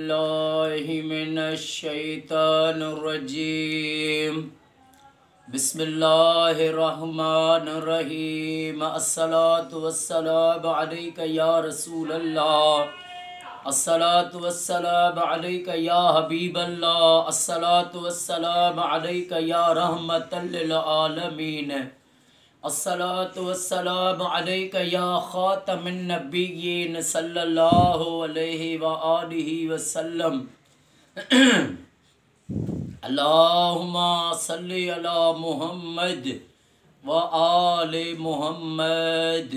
बिल्लाहि मिनश्शैतानिर्रजीम। बिस्मिल्लाहिर्रहमानिर्रहीम। अस्सलातु वस्सलामु अलैका या रसूलल्लाह। अस्सलातु वस्सलामु अलैका या हबीबल्लाह। अस्सलातु वस्सलामु अलैका या रहमतल लिल आलमीन। अस्सलातु वस्सलामु अलैका या खातमिन नबिय्यीन सल्लल्लाहु अलैहि व आलिहि वसल्लम। अल्लाहुम्मा सल्लि अला मुहम्मद व आले मुहम्मद।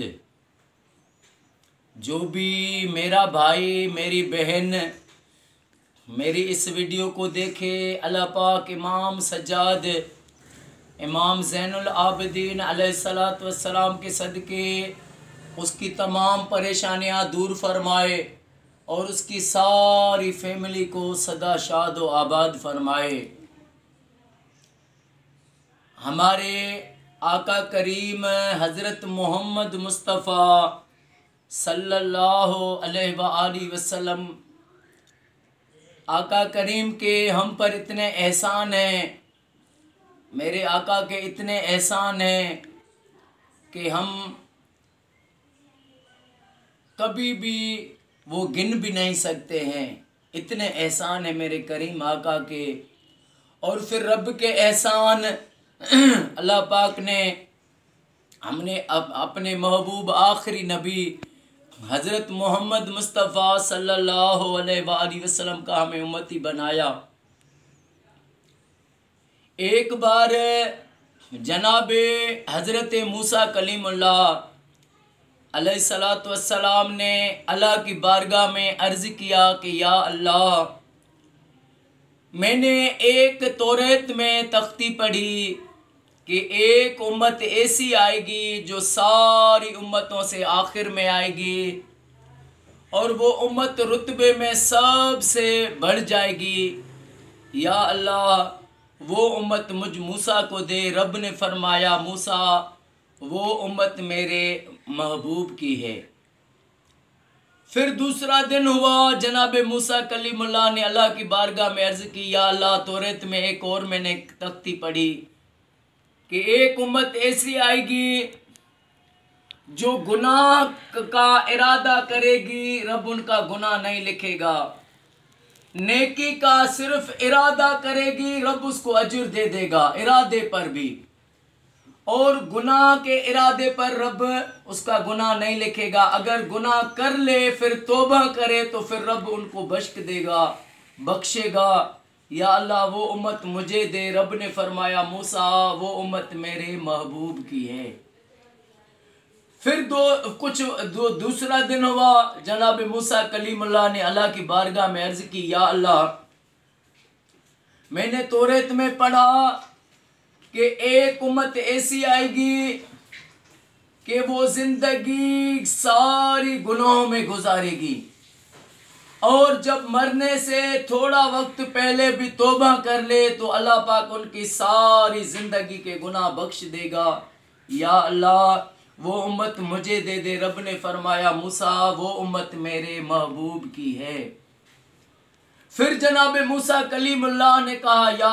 जो भी मेरा भाई मेरी बहन मेरी इस वीडियो को देखे, अल्लाह पाक इमाम सज्जाद इमाम ज़ैनुल आबिदीन अलैहिस्सलातु वस्सलाम के सदके उसकी तमाम परेशानियां दूर फरमाए और उसकी सारी फैमिली को सदा शाद व आबाद फरमाए। हमारे आका करीम हज़रत मोहम्मद मुस्तफ़ा सल्लल्लाहु अलैहि व आलिहि वसल्लम, आका करीम के हम पर इतने एहसान हैं, मेरे आका के इतने एहसान हैं कि हम कभी भी वो गिन भी नहीं सकते हैं। इतने एहसान है मेरे करीम आका के। और फिर रब के एहसान अल्लाह पाक ने हमने अपने महबूब आखिरी नबी हज़रत मोहम्मद मुस्तफ़ा सल्लल्लाहु अलैहि वसल्लम का हमें उम्मती बनाया। एक बार जनाबे हज़रत मूसा कलीमुल्लाह अलैहिस्सलातु वस्सलाम ने अल्लाह की बारगाह में अर्ज़ किया कि या अल्लाह, मैंने एक तौरात में तख्ती पढ़ी कि एक उम्मत ऐसी आएगी जो सारी उम्मतों से आखिर में आएगी और वो उम्मत रुतबे में सबसे बढ़ जाएगी। या अल्लाह, वो उम्मत मुझ मूसा को दे। रब ने फरमाया, मूसा वो उम्मत मेरे महबूब की है। फिर दूसरा दिन हुआ, जनाब मूसा कलीमुल्लाह ने अल्लाह की बारगाह में अर्ज़ की, या अल्लाह, तौरात में एक और मैंने तख्ती पढ़ी कि एक उम्मत ऐसी आएगी जो गुनाह का इरादा करेगी, रब उनका गुनाह नहीं लिखेगा। नेकी का सिर्फ इरादा करेगी, रब उसको अजर दे देगा इरादे पर भी। और गुनाह के इरादे पर रब उसका गुनाह नहीं लिखेगा। अगर गुनाह कर ले फिर तौबा करे तो फिर रब उनको बख्श देगा, बख्शेगा। या अल्लाह, वो उम्मत मुझे दे। रब ने फरमाया, मूसा वो उम्मत मेरे महबूब की है। फिर दूसरा दिन हुआ, जनाब मूसा कलीमुल्लाह ने अल्लाह की बारगाह में अर्ज़ की, या अल्लाह, मैंने तौरात में पढ़ा कि एक उम्मत ऐसी आएगी कि वो जिंदगी सारी गुनाहों में गुजारेगी और जब मरने से थोड़ा वक्त पहले भी तौबा कर ले तो अल्लाह पाक उनकी सारी जिंदगी के गुनाह बख्श देगा। या अल्लाह, वो उम्मत मुझे दे दे। रब ने फरमाया, मूसा वो उम्मत मेरे महबूब की है। फिर जनाब मूसा कलीमुल्लाह ने कहा, या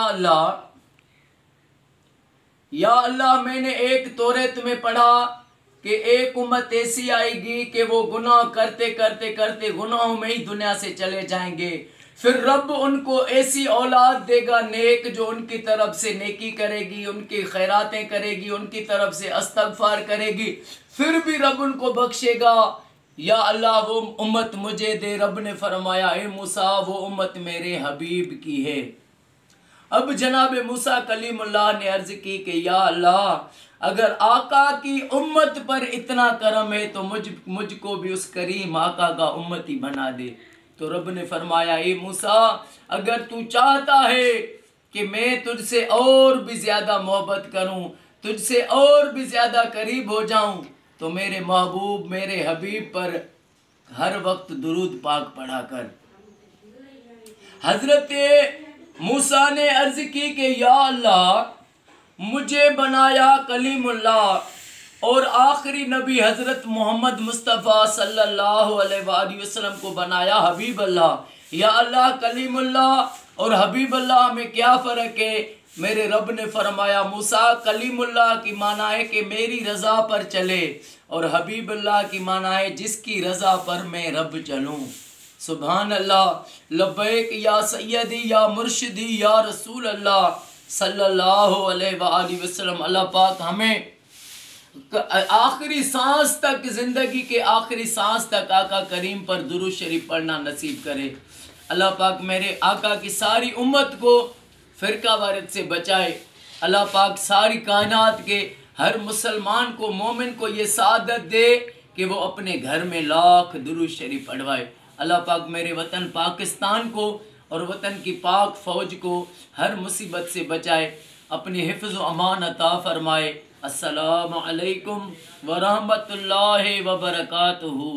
अल्लाह, मैंने एक तौरात में पढ़ा कि एक उम्मत ऐसी आएगी कि वो गुनाह करते करते करते गुनाहों में ही दुनिया से चले जाएंगे। फिर रब उनको ऐसी औलाद देगा नेक, जो उनकी तरफ से नेकी करेगी, उनकी खैरातें करेगी, उनकी तरफ से इस्तगफार करेगी, फिर भी रब उनको बख्शेगा। या अल्लाह, वो उम्मत मुझे दे। रब ने फरमाया, ए मूसा वो उम्मत मेरे हबीब की है। अब जनाब मूसा कलीमुल्लाह ने अर्ज़ की कि या अल्लाह, अगर आका की उम्मत पर इतना करम है तो मुझको भी उस करीम आका का उम्मती बना दे। तो रब ने फरमाया, ए मूसा, अगर तू चाहता है कि मैं तुझसे और भी ज़्यादा मोहब्बत करूं, तुझसे और भी ज़्यादा करीब हो जाऊं, तो मेरे महबूब मेरे हबीब पर हर वक्त दुरूद पाक पढ़ा कर। हज़रत मूसा ने अर्ज़ की कि या अल्लाह, मुझे बनाया कलीमुल्लाह और आखिरी नबी हज़रत मोहम्मद मुस्तफ़ा सल्लल्लाहु अलैहि वसल्लम को बनाया हबीब अल्लाह। या अल्लाह कलीमुल्लाह और हबीबुल्लाह में क्या फ़र्क है? मेरे रब ने फरमाया मूसा कलीमुल्लाह की माना है कि मेरी रज़ा पर चले, और हबीबुल्लाह की माना है जिसकी रज़ा पर मैं रब चलूँ। सुभान अल्लाह। लब्बैक या सैयदी या मुर्शिदी या रसूल अल्लाह सल्लल्लाहु अलैहि वसल्लम। अल्लाह पाक हमें आखिरी सांस तक, ज़िंदगी के आखिरी सांस तक आका करीम पर दुरूद शरीफ पढ़ना नसीब करे। अल्लाह पाक मेरे आका की सारी उम्मत को फ़िरका वारिद से बचाए। अल्लाह पाक सारी कायनात के हर मुसलमान को, मोमिन को ये सादत दे कि वो अपने घर में लाख दुरूद शरीफ पढ़वाए। अल्लाह पाक मेरे वतन पाकिस्तान को और वतन की पाक फ़ौज को हर मुसीबत से बचाए, अपनी हिफ्ज़ व अमान अता फ़रमाए। अस्सलामु अलैकुम व रहमतुल्लाहि व बरकातुहू।